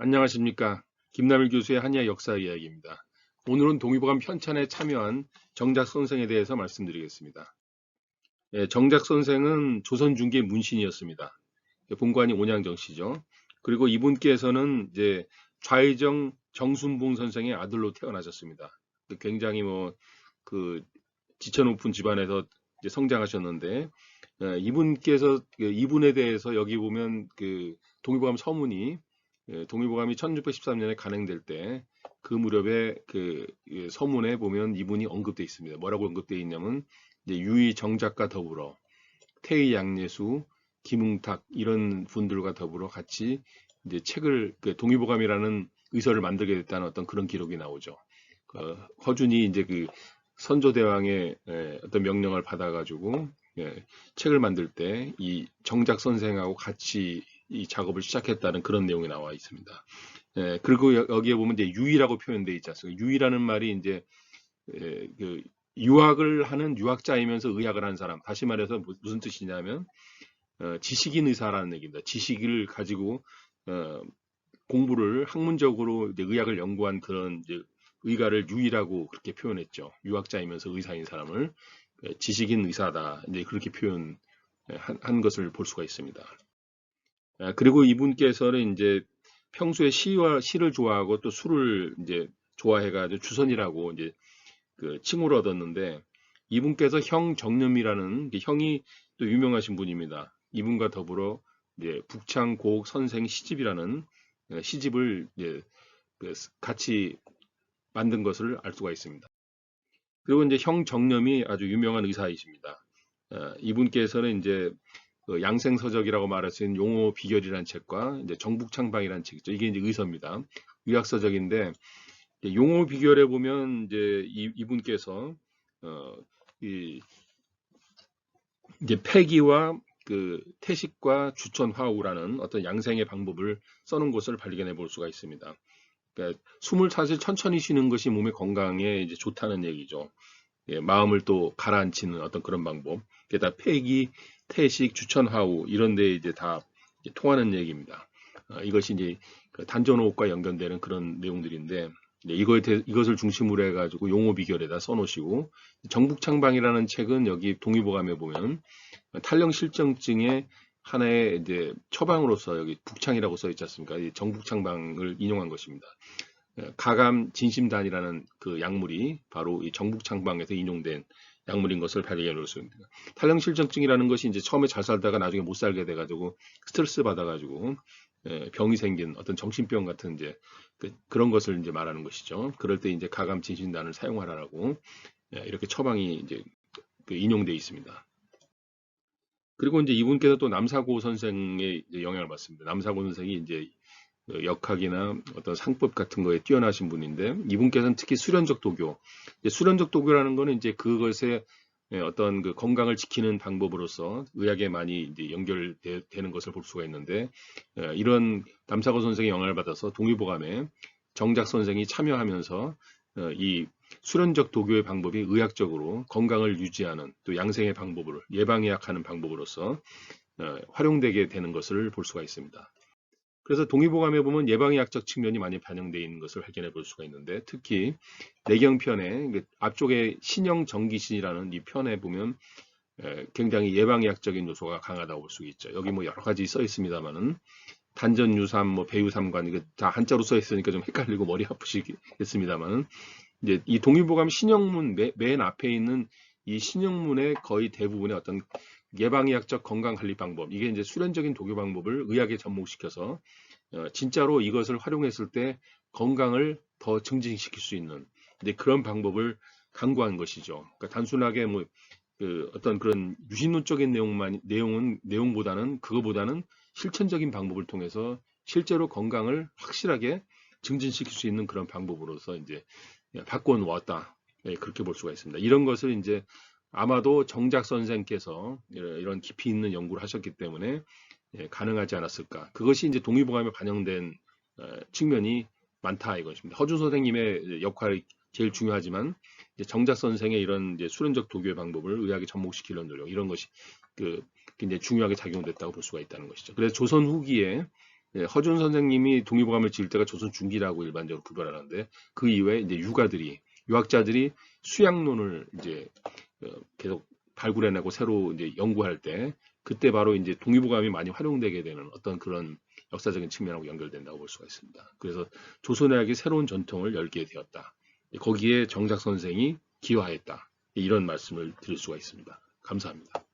안녕하십니까. 김남일 교수의 한의학 역사 이야기입니다. 오늘은 동의보감 편찬에 참여한 정작 선생에 대해서 말씀드리겠습니다. 정작 선생은 조선 중기의 문신이었습니다. 본관이 온양정 씨죠. 그리고 이분께서는 이제 좌의정 정순봉 선생의 아들로 태어나셨습니다. 굉장히 그 지체 높은 집안에서 이제 성장하셨는데 이분께서 이분에 대해서 여기 보면 그 동의보감 서문이 동의보감이 1613년에 간행될 때 그 무렵에 그 서문에 보면 이분이 언급되어 있습니다. 뭐라고 언급되어 있냐면 이제 유의 정작과 더불어 태의 양예수, 김웅탁 이런 분들과 더불어 같이 이제 책을 동의보감이라는 의서를 만들게 됐다는 어떤 그런 기록이 나오죠. 허준이 이제 그 선조대왕의 어떤 명령을 받아가지고 책을 만들 때 이 정작 선생하고 같이 이 작업을 시작했다는 그런 내용이 나와 있습니다. 그리고 여기에 보면 이제 유의라고 표현되어 있지 않습니까? 유의라는 말이 이제 그 유학을 하는 유학자이면서 의학을 하는 사람. 다시 말해서 무슨 뜻이냐면 지식인 의사라는 얘기입니다. 지식을 가지고 공부를 학문적으로 이제 의학을 연구한 그런 이제 의가를 유의라고 그렇게 표현했죠. 유학자이면서 의사인 사람을 지식인 의사다. 이제 그렇게 표현한 것을 볼 수가 있습니다. 그리고 이분께서는 이제 평소에 시를 좋아하고 또 술을 이제 좋아해가지고 주선이라고 이제 그 칭호를 얻었는데 이분께서 형 정념이라는 형이 또 유명하신 분입니다. 이분과 더불어 이제 북창고옥 선생 시집이라는 시집을 이제 같이 만든 것을 알 수가 있습니다. 그리고 이제 형 정념이 아주 유명한 의사이십니다. 이분께서는 이제 그 양생서적이라고 말할 수 있는 용어 비결이라는 책과 이제 정북창방이라는 책이죠. 이게 이제 의서입니다. 의학서적인데 용어 비결에 보면 이제 이분께서 어, 이제 폐기와 그 태식과 주천화우라는 어떤 양생의 방법을 써놓은 것을 발견해 볼 수가 있습니다. 그러니까 숨을 사실 천천히 쉬는 것이 몸의 건강에 이제 좋다는 얘기죠. 마음을 또 가라앉히는 어떤 그런 방법. 게다가 폐기, 태식, 주천화우 이런 데 이제 다 통하는 얘기입니다. 이것이 이제 그 단전호흡과 연결되는 그런 내용들인데 이것을 중심으로 해가지고 용어 비결에다 써놓으시고 정북창방이라는 책은 여기 동의보감에 보면 탈령실정증의 하나의 이제 처방으로서 여기 북창이라고 써 있지 않습니까? 이 정북창방을 인용한 것입니다. 가감 진심단이라는 그 약물이 바로 이 정북창방에서 인용된 약물인 것을 발견해 놓습니다. 탈령실정증이라는 것이 이제 처음에 잘 살다가 나중에 못 살게 돼가지고 스트레스 받아가지고 병이 생긴 어떤 정신병 같은 이제 그런 것을 이제 말하는 것이죠. 그럴 때 이제 가감 진심단을 사용하라고 이렇게 처방이 이제 인용되어 있습니다. 그리고 이제 이분께서 또 남사고 선생의 영향을 받습니다. 남사고 선생이 이제 역학이나 어떤 상법 같은 거에 뛰어나신 분인데 이분께서는 특히 수련적 도교, 수련적 도교라는 거는 이제 그것에 어떤 그 건강을 지키는 방법으로서 의학에 많이 이제 연결되는 것을 볼 수가 있는데 이런 남사고 선생의 영향을 받아서 동의보감에 정작 선생이 참여하면서 이 수련적 도교의 방법이 의학적으로 건강을 유지하는 또 양생의 방법으로 예방의학하는 방법으로서 활용되게 되는 것을 볼 수가 있습니다. 그래서 동의보감에 보면 예방의학적 측면이 많이 반영되어 있는 것을 확인해 볼 수가 있는데 특히 내경편에 앞쪽에 신형정기신이라는 이 편에 보면 굉장히 예방의학적인 요소가 강하다고 볼 수 있죠. 여기 뭐 여러 가지 써 있습니다만은 단전유삼, 뭐 배유삼관 이게 다 한자로 써 있으니까 좀 헷갈리고 머리 아프시겠습니다만은 이제 이 동의보감 신형문 맨 앞에 있는 이 신형문의 거의 대부분의 어떤 예방의학적 건강관리 방법, 이게 이제 수련적인 도교 방법을 의학에 접목시켜서 진짜로 이것을 활용했을 때 건강을 더 증진시킬 수 있는 그런 방법을 강구한 것이죠. 그러니까 단순하게 뭐 어떤 그런 유신론적인 내용보다는 그거보다는 실천적인 방법을 통해서 실제로 건강을 확실하게 증진시킬 수 있는 그런 방법으로서 이제 바꿔 왔다. 그렇게 볼 수가 있습니다. 이런 것을 이제 아마도 정작 선생께서 이런 깊이 있는 연구를 하셨기 때문에 가능하지 않았을까. 그것이 이제 동의보감에 반영된 측면이 많다 이것입니다. 허준 선생님의 역할이 제일 중요하지만 정작 선생의 이런 이제 수련적 도교의 방법을 의학에 접목시키려는 노력 이런 것이 굉장히 중요하게 작용됐다고 볼 수가 있다는 것이죠. 그래서 조선 후기에 예, 허준 선생님이 동의보감을 지을 때가 조선 중기라고 일반적으로 구별하는데 그 이외에 이제 유학자들이 수양론을 이제 계속 발굴해내고 새로 이제 연구할 때 그때 바로 이제 동의보감이 많이 활용되게 되는 어떤 그런 역사적인 측면하고 연결된다고 볼 수가 있습니다. 그래서 조선의학이 새로운 전통을 열게 되었다. 거기에 정작 선생이 기여하였다. 이런 말씀을 드릴 수가 있습니다. 감사합니다.